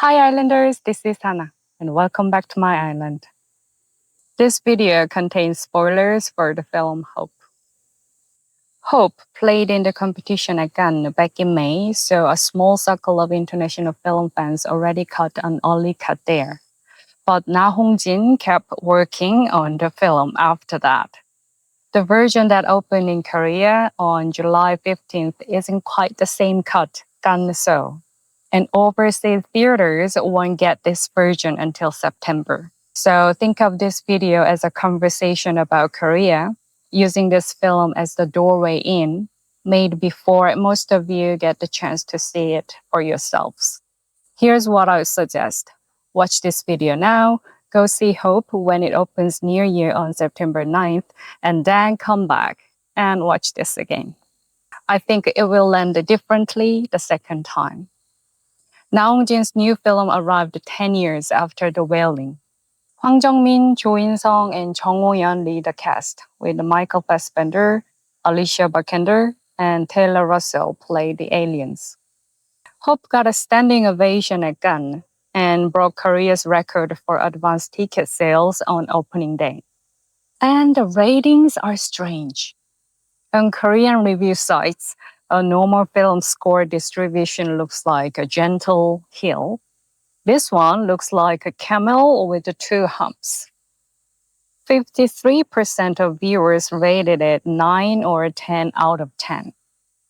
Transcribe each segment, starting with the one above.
Hi Islanders, this is Hana, and welcome back to my island. This video contains spoilers for the film Hope. Hope played in the competition at Cannes back in May, so a small circle of international film fans already caught an early cut there. But now Hong-jin kept working on the film after that. The version that opened in Korea on July 15th isn't quite the same cut, Cannes so. And overseas theaters won't get this version until September. So think of this video as a conversation about Korea, using this film as the doorway in, made before most of you get the chance to see it for yourselves. Here's what I would suggest. Watch this video now, go see Hope when it opens near you on September 9th, and then come back and watch this again. I think it will land differently the second time. Now Hong-jin's new film arrived 10 years after The Wailing. Jung-min, Jo In-sung, and Ho-yeon lead the cast, with Michael Fassbender, Alicia Vikander, and Taylor Russell play the aliens. Hope got a standing ovation at Cannes and broke Korea's record for advance ticket sales on opening day. And the ratings are strange. On Korean review sites, a normal film score distribution looks like a gentle hill. This one looks like a camel with two humps. 53% of viewers rated it 9 or 10 out of 10.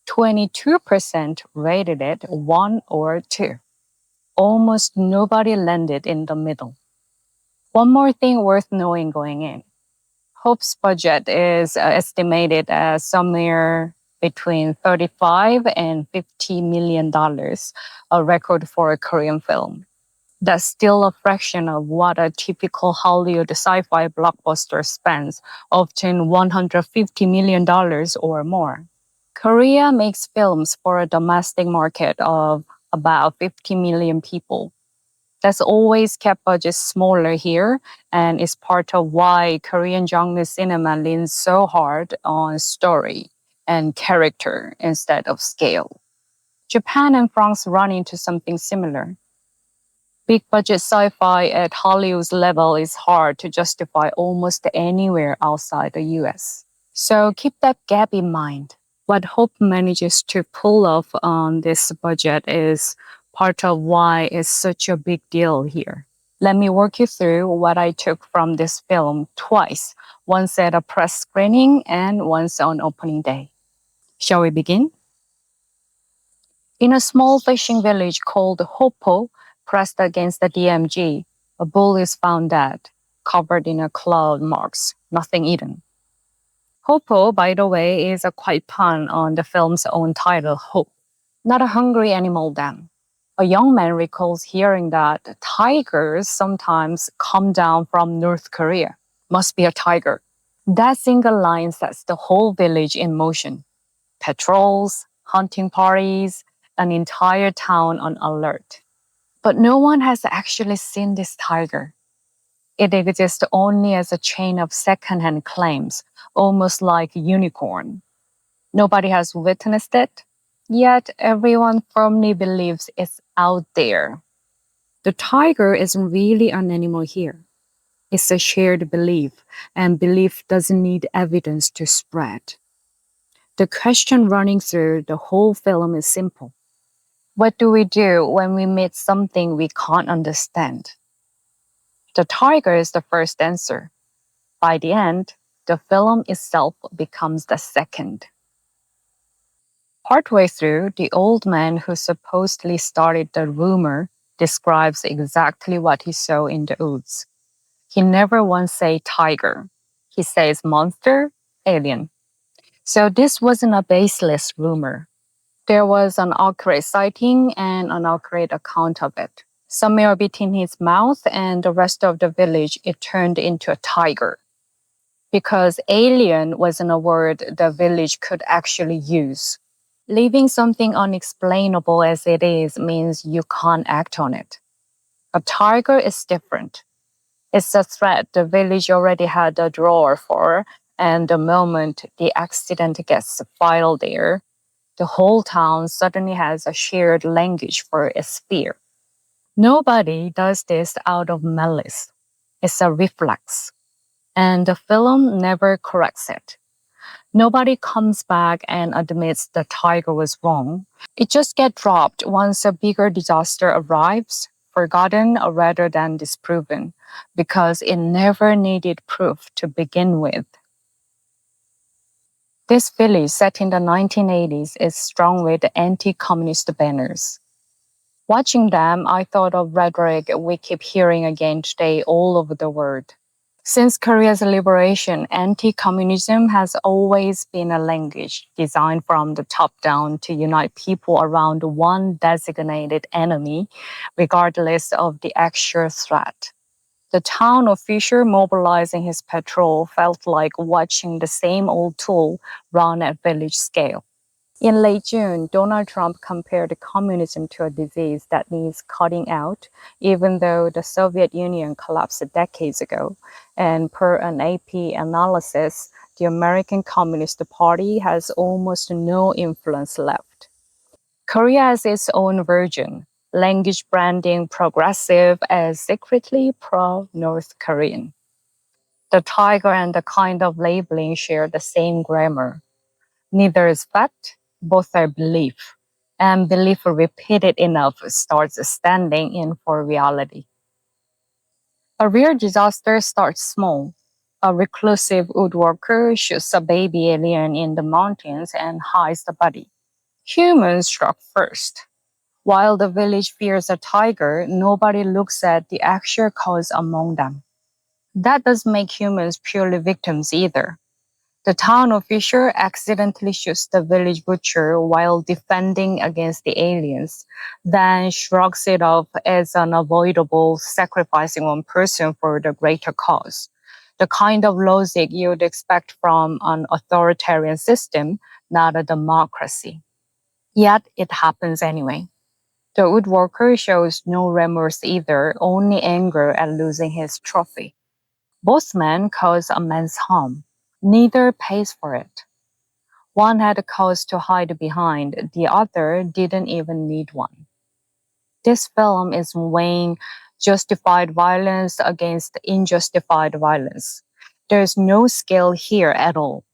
22% rated it 1 or 2. Almost nobody landed in the middle. One more thing worth knowing going in. Hope's budget is estimated as somewhere between $35 and $50 million, a record for a Korean film. That's still a fraction of what a typical Hollywood sci-fi blockbuster spends, often $150 million or more. Korea makes films for a domestic market of about 50 million people. That's always kept budgets smaller here, and is part of why Korean genre cinema leans so hard on story and character instead of scale. Japan and France run into something similar. Big budget sci-fi at Hollywood's level is hard to justify almost anywhere outside the US. So keep that gap in mind. What Hope manages to pull off on this budget is part of why it's such a big deal here. Let me walk you through what I took from this film twice, once at a press screening and once on opening day. Shall we begin? In a small fishing village called Hopo, pressed against the DMG, a bull is found dead, covered in a cloud marks, nothing eaten. Hopo, by the way, is a quiet pun on the film's own title, Hope. Not a hungry animal then. A young man recalls hearing that tigers sometimes come down from North Korea. Must be a tiger. That single line sets the whole village in motion. Patrols, hunting parties, an entire town on alert. But no one has actually seen this tiger. It exists only as a chain of secondhand claims, almost like a unicorn. Nobody has witnessed it, yet everyone firmly believes it's out there. The tiger isn't really an animal here. It's a shared belief, and belief doesn't need evidence to spread. The question running through the whole film is simple. What do we do when we meet something we can't understand? The tiger is the first answer. By the end, the film itself becomes the second. Partway through, the old man who supposedly started the rumor describes exactly what he saw in the woods. He never once says tiger. He says monster, alien. So this wasn't a baseless rumor. There was an accurate sighting and an accurate account of it. Somewhere between his mouth and the rest of the village, it turned into a tiger. Because alien wasn't a word the village could actually use. Leaving something unexplainable as it is means you can't act on it. A tiger is different. It's a threat the village already had a drawer for, and the moment the accident gets filed there, the whole town suddenly has a shared language for its fear. Nobody does this out of malice. It's a reflex. And the film never corrects it. Nobody comes back and admits the tiger was wrong. It just gets dropped once a bigger disaster arrives, forgotten rather than disproven, because it never needed proof to begin with. This village, set in the 1980s, is strung with anti-communist banners. Watching them, I thought of rhetoric we keep hearing again today all over the world. Since Korea's liberation, anti-communism has always been a language designed from the top down to unite people around one designated enemy, regardless of the actual threat. The town official mobilizing his patrol felt like watching the same old tool run at village scale. In late June, Donald Trump compared communism to a disease that needs cutting out, even though the Soviet Union collapsed decades ago. And per an AP analysis, the American Communist Party has almost no influence left. Korea has its own version, language branding progressive as secretly pro-North Korean. The tiger and the kind of labeling share the same grammar. Neither is fact, both are belief. And belief repeated enough starts standing in for reality. A real disaster starts small. A reclusive woodworker shoots a baby alien in the mountains and hides the body. Humans struck first. While the village fears a tiger, nobody looks at the actual cause among them. That doesn't make humans purely victims either. The town official accidentally shoots the village butcher while defending against the aliens, then shrugs it off as unavoidable, sacrificing one person for the greater cause. The kind of logic you'd expect from an authoritarian system, not a democracy. Yet it happens anyway. The woodworker shows no remorse either, only anger at losing his trophy. Both men cause immense harm. Neither pays for it. One had a cause to hide behind, the other didn't even need one. This film is weighing justified violence against unjustified violence. There's no scale here at all.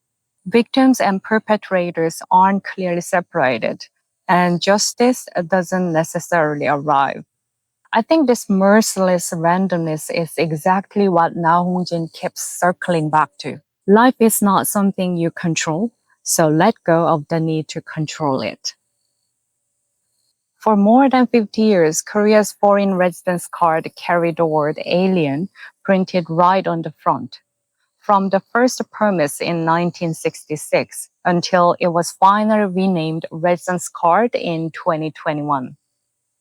Victims and perpetrators aren't clearly separated, and justice doesn't necessarily arrive. I think this merciless randomness is exactly what Na Hong-jin keeps circling back to. Life is not something you control, so let go of the need to control it. For more than 50 years, Korea's foreign residence card carried the word alien printed right on the front. From the first permits in 1966 until it was finally renamed residence card in 2021.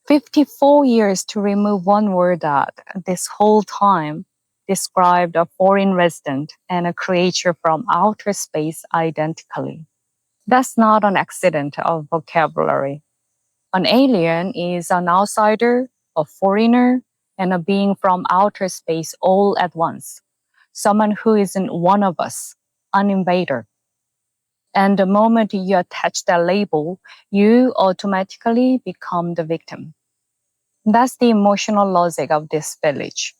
54 years to remove one word that, this whole time, described a foreign resident and a creature from outer space identically. That's not an accident of vocabulary. An alien is an outsider, a foreigner, and a being from outer space all at once. Someone who isn't one of us, an invader. And the moment you attach that label, you automatically become the victim. That's the emotional logic of this village.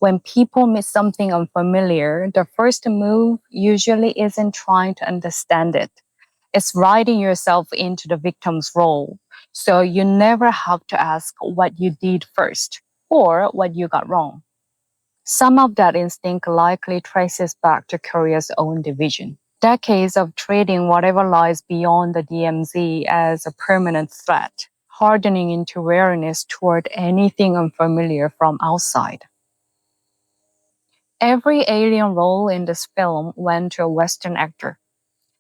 When people meet something unfamiliar, the first move usually isn't trying to understand it. It's writing yourself into the victim's role. So you never have to ask what you did first or what you got wrong. Some of that instinct likely traces back to Korea's own division. Decades of treating whatever lies beyond the DMZ as a permanent threat, hardening into wariness toward anything unfamiliar from outside. Every alien role in this film went to a Western actor,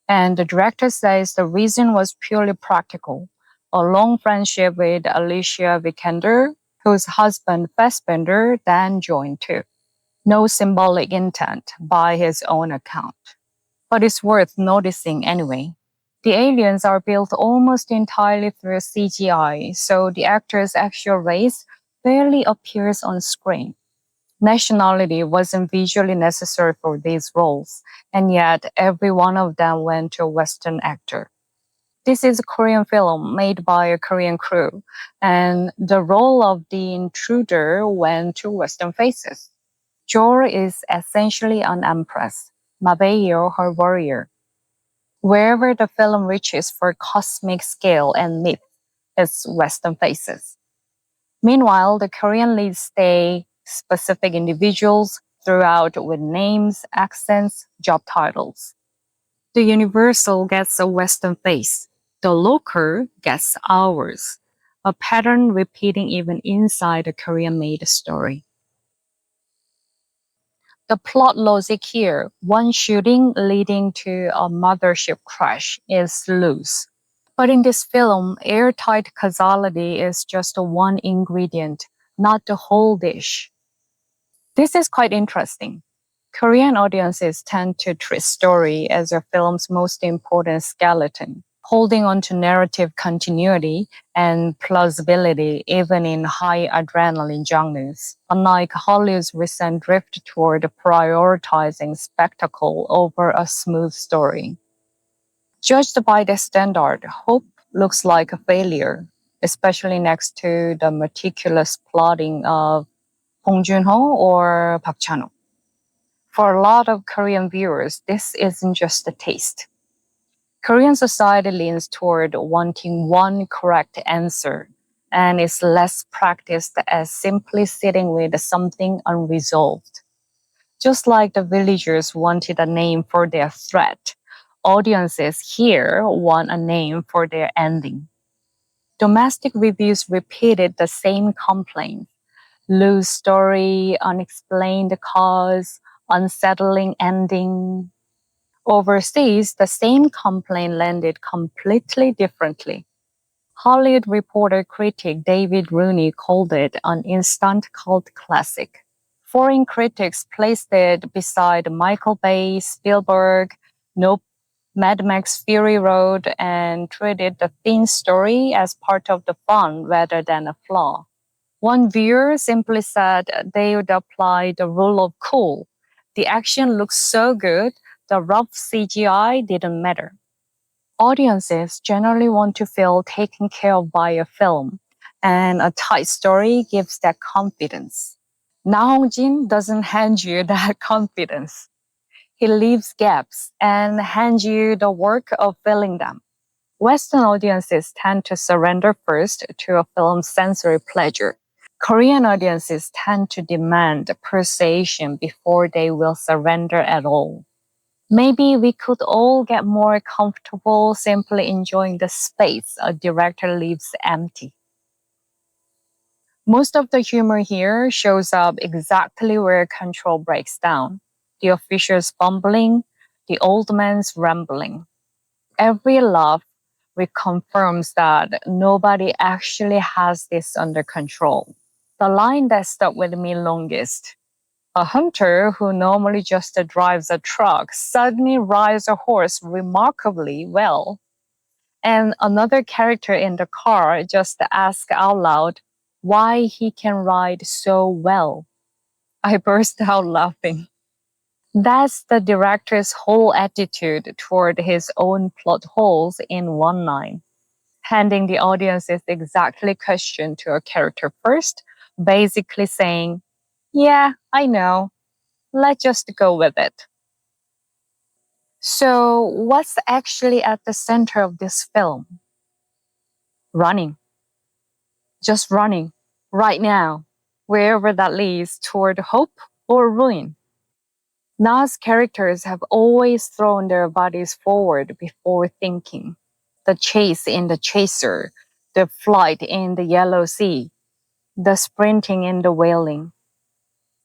and the director says the reason was purely practical. A long friendship with Alicia Vikander, whose husband Fassbender then joined too. No symbolic intent by his own account. But it's worth noticing anyway. The aliens are built almost entirely through CGI, so the actor's actual race barely appears on screen. Nationality wasn't visually necessary for these roles, and yet every one of them went to a Western actor. This is a Korean film made by a Korean crew, and the role of the intruder went to Western faces. Jor is essentially an empress, Mabeo her warrior. Wherever the film reaches for cosmic scale and myth, it's Western faces. Meanwhile, the Korean leads stay specific individuals throughout with names, accents, job titles. The universal gets a Western face. The local gets ours. A pattern repeating even inside a Korean-made story. The plot logic here, one shooting leading to a mothership crash, is loose. But in this film, airtight causality is just one ingredient, not the whole dish. This is quite interesting. Korean audiences tend to treat story as a film's most important skeleton, holding on to narrative continuity and plausibility even in high adrenaline genres, unlike Hollywood's recent drift toward prioritizing spectacle over a smooth story. Judged by this standard, Hope looks like a failure, especially next to the meticulous plotting of Hong-jin HOPE or Park Chan-wook. For a lot of Korean viewers, this isn't just a taste. Korean society leans toward wanting one correct answer and is less practiced as simply sitting with something unresolved. Just like the villagers wanted a name for their threat, audiences here want a name for their ending. Domestic reviews repeated the same complaints: loose story, unexplained cause, unsettling ending. Overseas, the same complaint landed completely differently. Hollywood reporter critic David Rooney called it an instant cult classic. Foreign critics placed it beside Michael Bay, Spielberg, Nope, Mad Max Fury Road, and treated the thin story as part of the fun rather than a flaw. One viewer simply said they would apply the rule of cool. The action looks so good, the rough CGI didn't matter. Audiences generally want to feel taken care of by a film, and a tight story gives that confidence. Now Hong-jin doesn't hand you that confidence. He leaves gaps and hands you the work of filling them. Western audiences tend to surrender first to a film's sensory pleasure. Korean audiences tend to demand persuasion before they will surrender at all. Maybe we could all get more comfortable simply enjoying the space a director leaves empty. Most of the humor here shows up exactly where control breaks down. The official's fumbling, the old man's rambling. Every laugh reconfirms that nobody actually has this under control. The line that stuck with me longest: a hunter who normally just drives a truck suddenly rides a horse remarkably well. And another character in the car just asks out loud why he can ride so well. I burst out laughing. That's the director's whole attitude toward his own plot holes in one line. Handing the audience's exactly question to a character first, basically saying, yeah, I know, let's just go with it. So, what's actually at the center of this film? Running. Just running. Right now. Wherever that leads toward hope or ruin. Na's characters have always thrown their bodies forward before thinking. The chase in the chaser, the flight in the yellow sea, the sprinting in the wailing.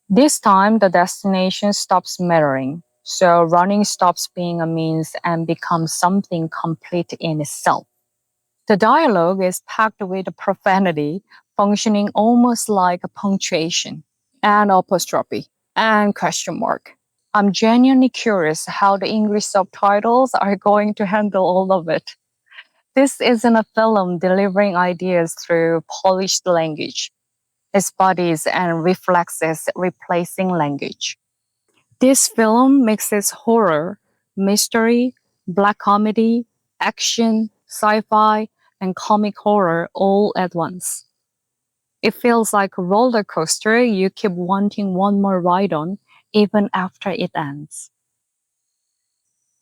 This time, the destination stops mattering, so running stops being a means and becomes something complete in itself. The dialogue is packed with profanity, functioning almost like a punctuation, and apostrophe, and question mark. I'm genuinely curious how the English subtitles are going to handle all of it. This isn't a film delivering ideas through polished language. Its bodies and reflexes replacing language. This film mixes horror, mystery, black comedy, action, sci-fi, and comic horror all at once. It feels like a roller coaster you keep wanting one more ride on, even after it ends.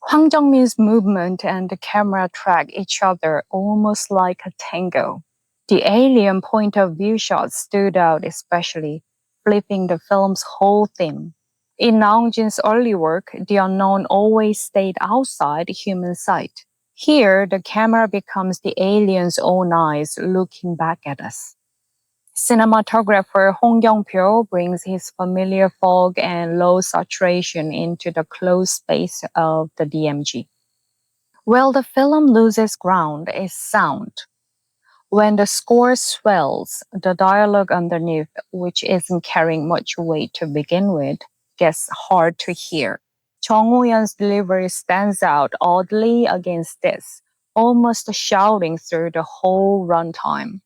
Hwang Jung-min's movement and the camera track each other almost like a tango. The alien point of view shots stood out especially, flipping the film's whole theme. In Naung-jin's early work, the unknown always stayed outside human sight. Here, the camera becomes the alien's own eyes looking back at us. Cinematographer Hong-yeon brings his familiar fog and low saturation into the closed space of the DMG. Where the film loses ground is sound. When the score swells, the dialogue underneath, which isn't carrying much weight to begin with, gets hard to hear. Ho-yeon's delivery stands out oddly against this, almost shouting through the whole runtime.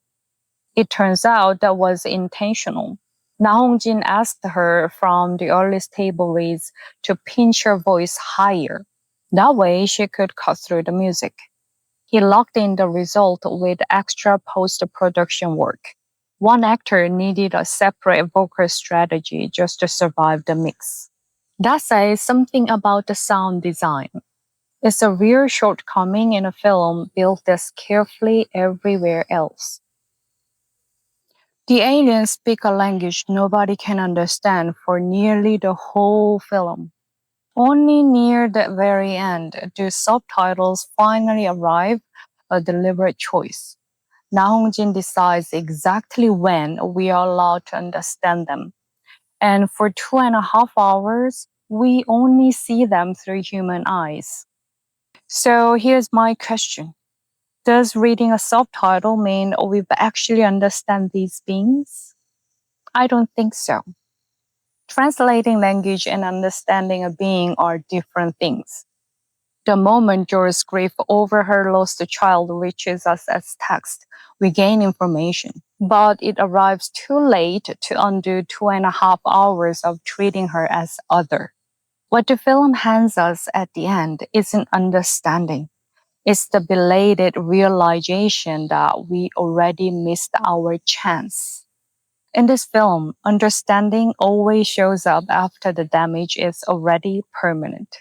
It turns out that was intentional. Hong-jin asked her from the earliest table reads to pinch her voice higher. That way she could cut through the music. He locked in the result with extra post-production work. One actor needed a separate vocal strategy just to survive the mix. That says something about the sound design. It's a real shortcoming in a film built this carefully everywhere else. The aliens speak a language nobody can understand for nearly the whole film. Only near the very end do subtitles finally arrive, a deliberate choice. Hong-jin decides exactly when we are allowed to understand them. And for 2.5 hours, we only see them through human eyes. So here's my question. Does reading a subtitle mean we actually understand these beings? I don't think so. Translating language and understanding a being are different things. The moment Jory's grief over her lost child reaches us as text, we gain information. But it arrives too late to undo 2.5 hours of treating her as other. What the film hands us at the end isn't understanding. It's the belated realization that we already missed our chance. In this film, understanding always shows up after the damage is already permanent.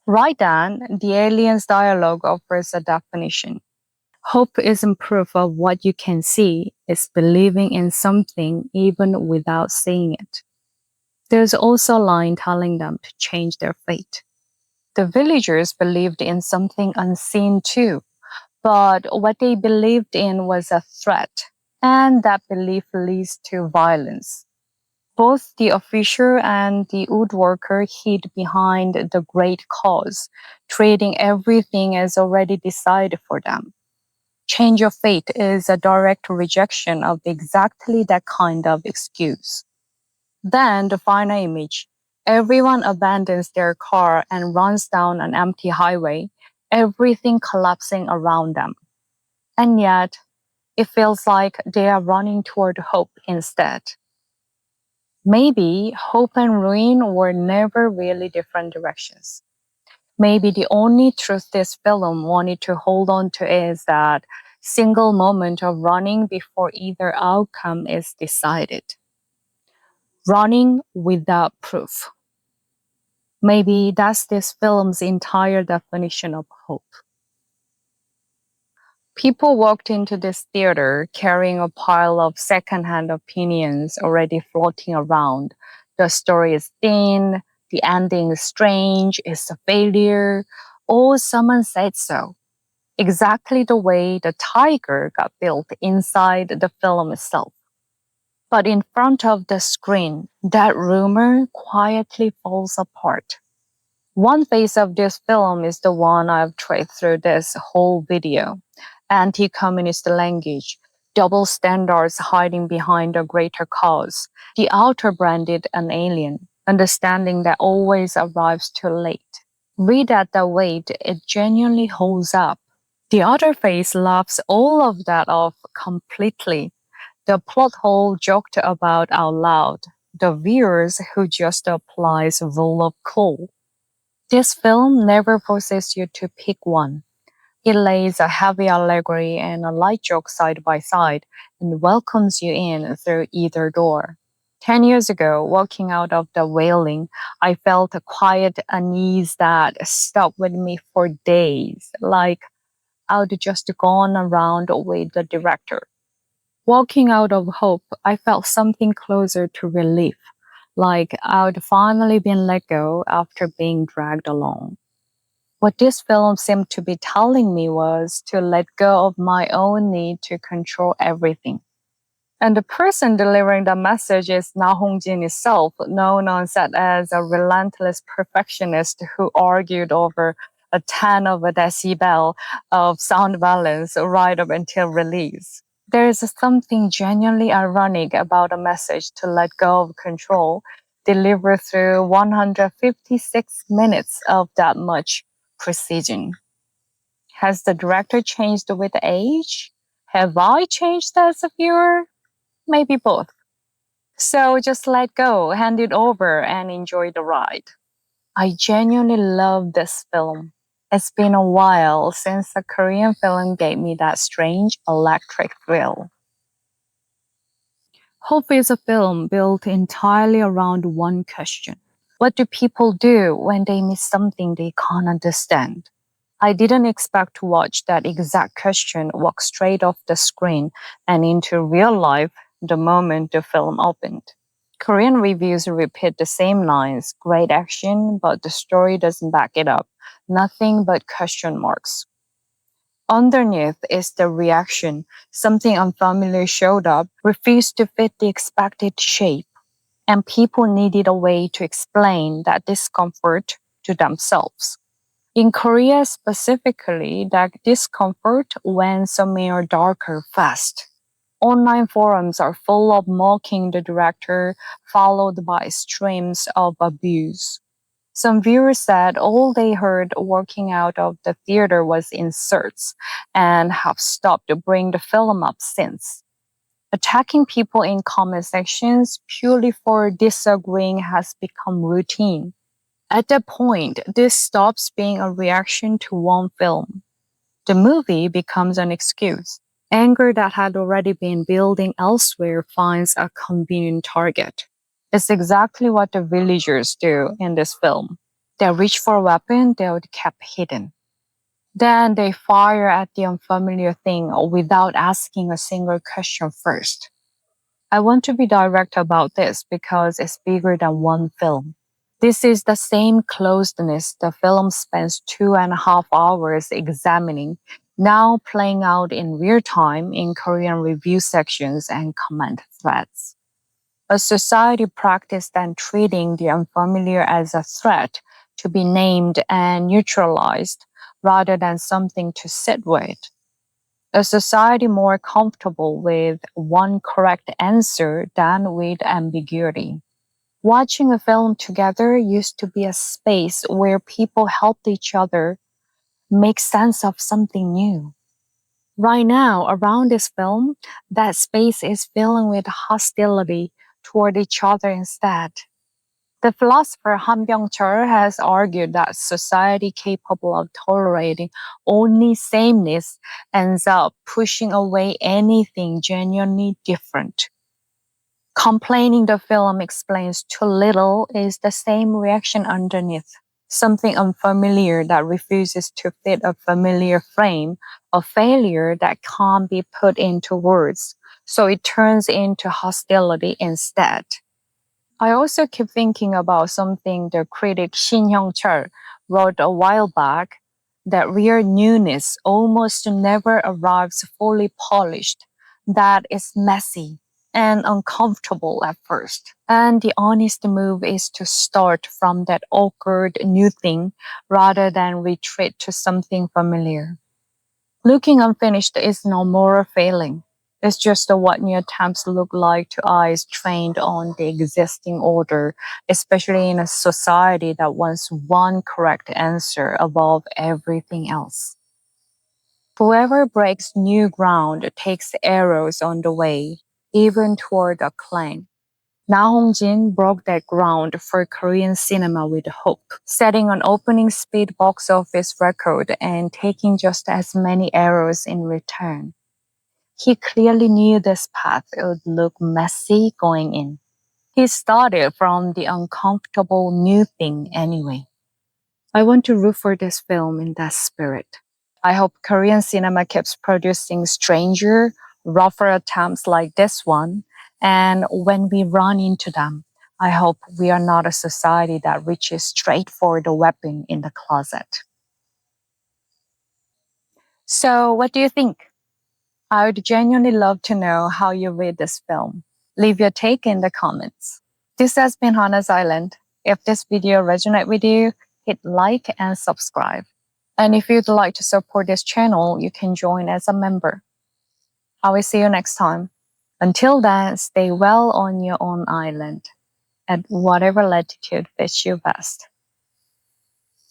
Right then, the alien's dialogue offers a definition. Hope isn't proof of what you can see, it's believing in something even without seeing it. There's also a line telling them to change their fate. The villagers believed in something unseen too, but what they believed in was a threat, and that belief leads to violence. Both the official and the woodworker hid behind the great cause, treating everything as already decided for them. Change of fate is a direct rejection of exactly that kind of excuse. Then the final image. Everyone abandons their car and runs down an empty highway, everything collapsing around them. And yet, it feels like they are running toward hope instead. Maybe hope and ruin were never really different directions. Maybe the only truth this film wanted to hold on to is that single moment of running before either outcome is decided. Running without proof. Maybe that's this film's entire definition of hope. People walked into this theater carrying a pile of secondhand opinions already floating around. The story is thin, the ending is strange, it's a failure. Oh, someone said so. Exactly the way the tiger got built inside the film itself. But in front of the screen, that rumor quietly falls apart. One phase of this film is the one I've traced through this whole video. Anti-communist language, double standards hiding behind a greater cause, the outer branded an alien, understanding that always arrives too late. Read at the weight, it genuinely holds up. The other phase laughs all of that off completely. The plot hole joked about out loud. The viewers who just applies rule of cool. This film never forces you to pick one, It lays a heavy allegory and a light joke side by side and welcomes you in through either door. 10 years ago, walking out of the Wailing, I felt a quiet unease that stuck with me for days, like I'd just gone around with the director. Walking out of Hope, I felt something closer to relief, like I'd finally been let go after being dragged along. What this film seemed to be telling me was to let go of my own need to control everything. And the person delivering the message is Na Hong-jin himself, known on set as a relentless perfectionist who argued over a 10 of a decibel of sound balance right up until release. There is something genuinely ironic about a message to let go of control delivered through 156 minutes of that much precision. Has the director changed with age? Have I changed as a viewer? Maybe both. So just let go, hand it over, and enjoy the ride. I genuinely love this film. It's been a while since a Korean film gave me that strange electric thrill. Hope is a film built entirely around one question. What do people do when they miss something they can't understand? I didn't expect to watch that exact question walk straight off the screen and into real life the moment the film opened. Korean reviews repeat the same lines: great action, but the story doesn't back it up. Nothing but question marks. Underneath is the reaction. Something unfamiliar showed up, refused to fit the expected shape, and people needed a way to explain that discomfort to themselves. In Korea specifically, that discomfort went somewhere darker fast. Online forums are full of mocking the director, followed by streams of abuse. Some viewers said all they heard walking out of the theater was insults and have stopped to bring the film up since. Attacking people in comment sections purely for disagreeing has become routine. At that point, this stops being a reaction to one film. The movie becomes an excuse. Anger that had already been building elsewhere finds a convenient target. It's exactly what the villagers do in this film. They reach for a weapon they would kept hidden. Then they fire at the unfamiliar thing without asking a single question first. I want to be direct about this because it's bigger than one film. This is the same closeness the film spends 2.5 hours examining, now playing out in real time in Korean review sections and comment threads. A society practiced and treating the unfamiliar as a threat to be named and neutralized rather than something to sit with. A society more comfortable with one correct answer than with ambiguity. Watching a film together used to be a space where people helped each other make sense of something new. Right now, around this film, that space is filling with hostility toward each other instead. The philosopher Han Byung-Chul has argued that society capable of tolerating only sameness ends up pushing away anything genuinely different. Complaining the film explains too little is the same reaction underneath. Something unfamiliar that refuses to fit a familiar frame, a failure that can't be put into words, so it turns into hostility instead. I also keep thinking about something the critic Shin Hyung-chul wrote a while back, that real newness almost never arrives fully polished, that is messy and uncomfortable at first. And the honest move is to start from that awkward new thing rather than retreat to something familiar. Looking unfinished is no more a failing. It's just what new attempts look like to eyes trained on the existing order, especially in a society that wants one correct answer above everything else. Whoever breaks new ground takes arrows on the way, even toward acclaim. Na Hong-jin broke that ground for Korean cinema with Hope, setting an opening speed box office record and taking just as many arrows in return. He clearly knew this path would look messy going in. He started from the uncomfortable new thing anyway. I want to root for this film in that spirit. I hope Korean cinema keeps producing stranger, rougher attempts like this one. And when we run into them, I hope we are not a society that reaches straight for the weapon in the closet. So, what do you think? I would genuinely love to know how you read this film. Leave your take in the comments. This has been Hana's Island. If this video resonated with you, hit like and subscribe. And if you'd like to support this channel, you can join as a member. I will see you next time. Until then, stay well on your own island at whatever latitude fits you best.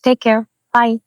Take care. Bye.